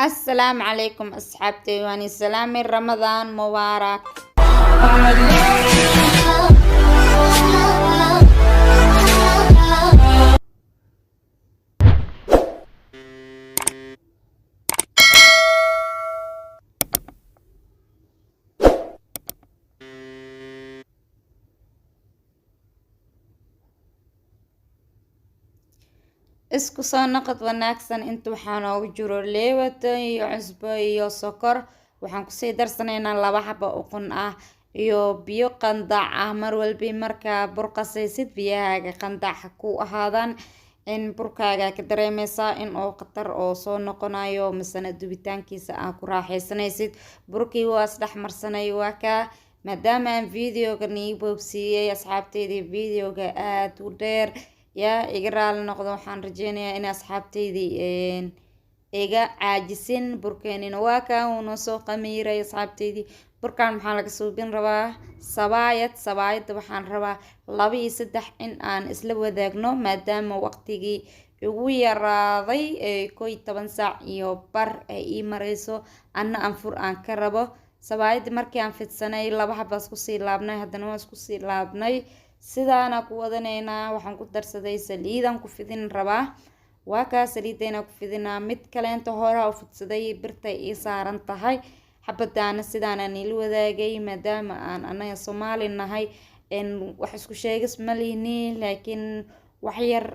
السلام عليكم أصحابتي واني سلامي رمضان مبارك. isku soo noqod wanaagsan inta waxaan ugu jiro leewata iyo cusbo iyo sokor. waxaan kusii darsanaynaa 2 xabo ukun ah iyo biyo qandac ah. mar walba markaa burqasaysid biyahaaga qandac ku ahaadaan in burkaaga ka dareemaysaa in oo qatar oo soo noqonayo misana dubitaankiisa aan ku raaxaysanaysid. burkii waas dhex marsanay waa ka maadaama aan videoga nii boobsiiyey asxaabteydii videoga aad u dheer yaa iga raali noqdo. waxaan rajeynayaa in asxaabteydii iga caajisin burkeenina waa ka uuna soo qamiiray asxaabteydii. burkaan maxaa laga suubin rabaa sabaayad waxaan rabaa 2 iyo 3 in aan isla wadaagno maadaama waqtigii ugu yaraaday 11 saac iyo bar ay ii marayso anna anfur aan ka rabo. sabaayadii markii aan fidsanay 2 xabas ku sii laabnay haddana waan isku sii laabnay sidaana ku wadanaynaa. waxaan ku darsaday saliidan ku fidin rabaa waa ka saliidayna ku fidinaa. mid kaleento hore u fidsaday birtay ii saaran tahay xabadaana sidaana niil wadaagay maadaama aan anaga Soomaali nahay wax isku sheegis ma lihni laakiin wax yar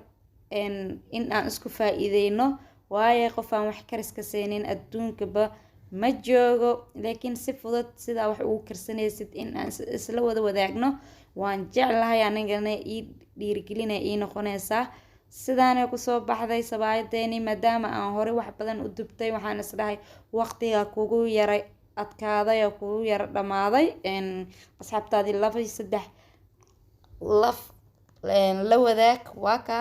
in aan isku faa'iideyno waaye qof aan wax kariska seenin adduunkaba ma joogo. laakiin si fudud sida wax ugu karsanaysid in aan isla wadaagno waan jeclahay anigana ii dhiirigelinay ii noqonaysaa. sidaana ku soo baxday sabaayadeeni maadaama aan hore wax badan u dubtay waxaan isdhahay waqtiga kugu yaray adkaaday oo kugu yar dhamaaday asxaabtaadii 2 iyo 3 laf la wadaag waa ka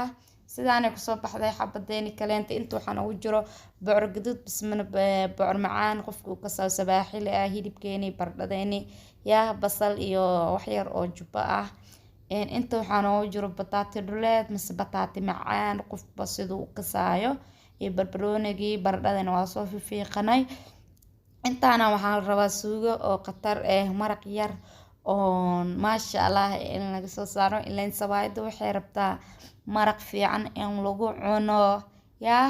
sidaana ku soo baxday xabadeeni kaleenta. inta waxaan ugu jiro bocor gaduud bismana bocor macaan qofku ka soo sabaaxil ah hilibkeeni bardhadeeni yaa basal iyo wax yar oo jubba ah. inta waxaan ugu jiro bataati dhuleed mise bataati macaan qofba siduu u qasaayo iyo barbaroonigii bardhadana waa soo fiiqanay. intaana waxaan rabaa suugo oo qatar maraq yar oo maasha Allah in laga soo saaro ileen sabaayada waxay rabtaa maraq fiican in lagu cuno yaa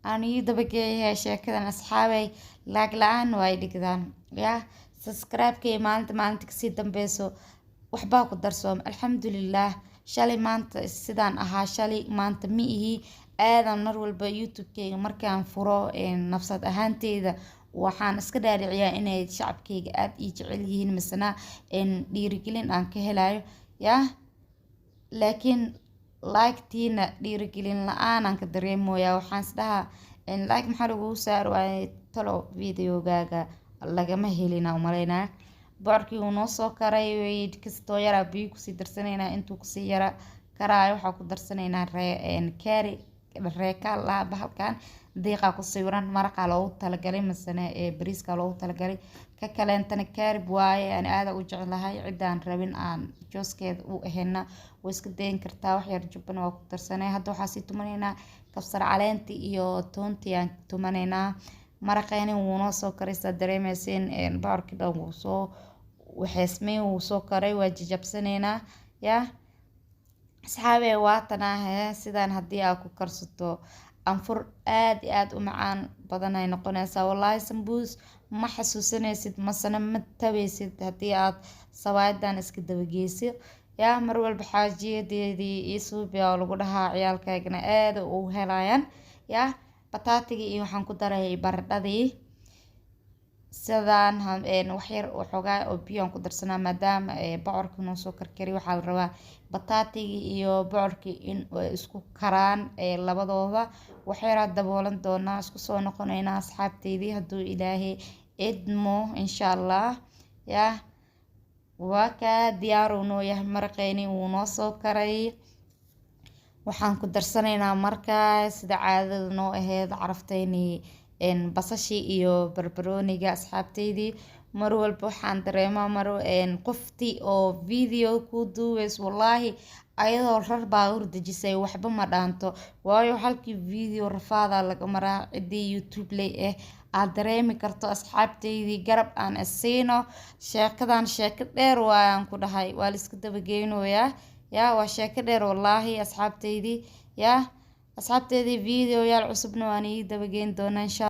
ani dabageeyay sheekadan asxaabay laag la'aan way dhigdaan yaa subscribe-kay maalinta kasii dambayso waxba ku darsoom. alxamdulillah shalay maanta sidaan ahaa shalay maanta ma ihi aadan mar walba youtube-kayga markaan furo nafsad ahaanteyda waxaan iska dhaadhiciyaa inay shacabkayga aad ii jecel yihiin misna dhiirigelin aan ka helayo yaa laakiin like-tiina dhiirigelin la'aan aan ka dareemoyaa. waxaan isdhahaa like maxaa lagu saaro talo videogaaga lagama helina umaleynaa. bocorkii uu noo soo karay kastoo yaraa biyo kusii darsanaynaa intuu kusii yara karaayo waxaa ku darsanaynaa kaari reeka la bahalkan deeqa ku sawiran maraqa loogu talagalay masana bariiska loogu talagalay ka kaleentana kaarib waaye aan aad u jeclahay cidaan rabin aan jooskeeda u aheena way iska dayn kartaa wax yar jubbana waa ku darsanay. hadda waxaa sii tumanaynaa kabsar caleenti iyo toontii aan tumanaynaa. maraqeeni wuu noo soo karaysaa dareemaysiin bocorkii dhan wuu soo waxeesmay wuu soo karay waa jajabsanaynaa yaa asxaabey waatanaa sidaan haddii aad ku karsato anfur aad iyo aad u macaan badan ay noqonaysaa. wallaahi sambuus ma xasuusanaysid masana ma tabaysid haddii aad sabaayadan iska dabageysid yaa mar walba xaajiyadeedii iyo suubiya oo lagu dhahaa ciyaalkaygana aad u helayaan yaa bataatigii iyo waxaan ku daray bardhadii sidaan wax yar oo xogaa oo biyo aan ku darsanaa maadaama bocorkii noo soo karkari. waxaa la rabaa bataatigii iyo bocorkii in ay isku karaan labadooda wax yar daboolan doonaa isku soo noqonaynaa asxaabteydii hadduu ilaahay idmo insha Allah yaa waa ka diyaar u noo yahay maraqeeni wuu noo soo karay. waxaan ku darsanaynaa markaa sida caadada noo ahayd carafteeni basashii iyo barbarooniga asxaabteydii mar walba waxaan dareemaa qoftii oo video ku duubays wallaahi ayadoo rar baabuur dejisay waxba ma dhaanto, waayo halkii video rafaadaa laga maraa cidii YouTube lay aad dareemi karto. asxaabteydii garab aan isiino, sheekadan sheeko dheer waayaan ku dhahay, waa la iska dabageynayaa yaa waa sheeko dheer wallaahi asxaabteydii yaa asxaabteydii video yaal cusubna waan ii dabageyn doonaa insha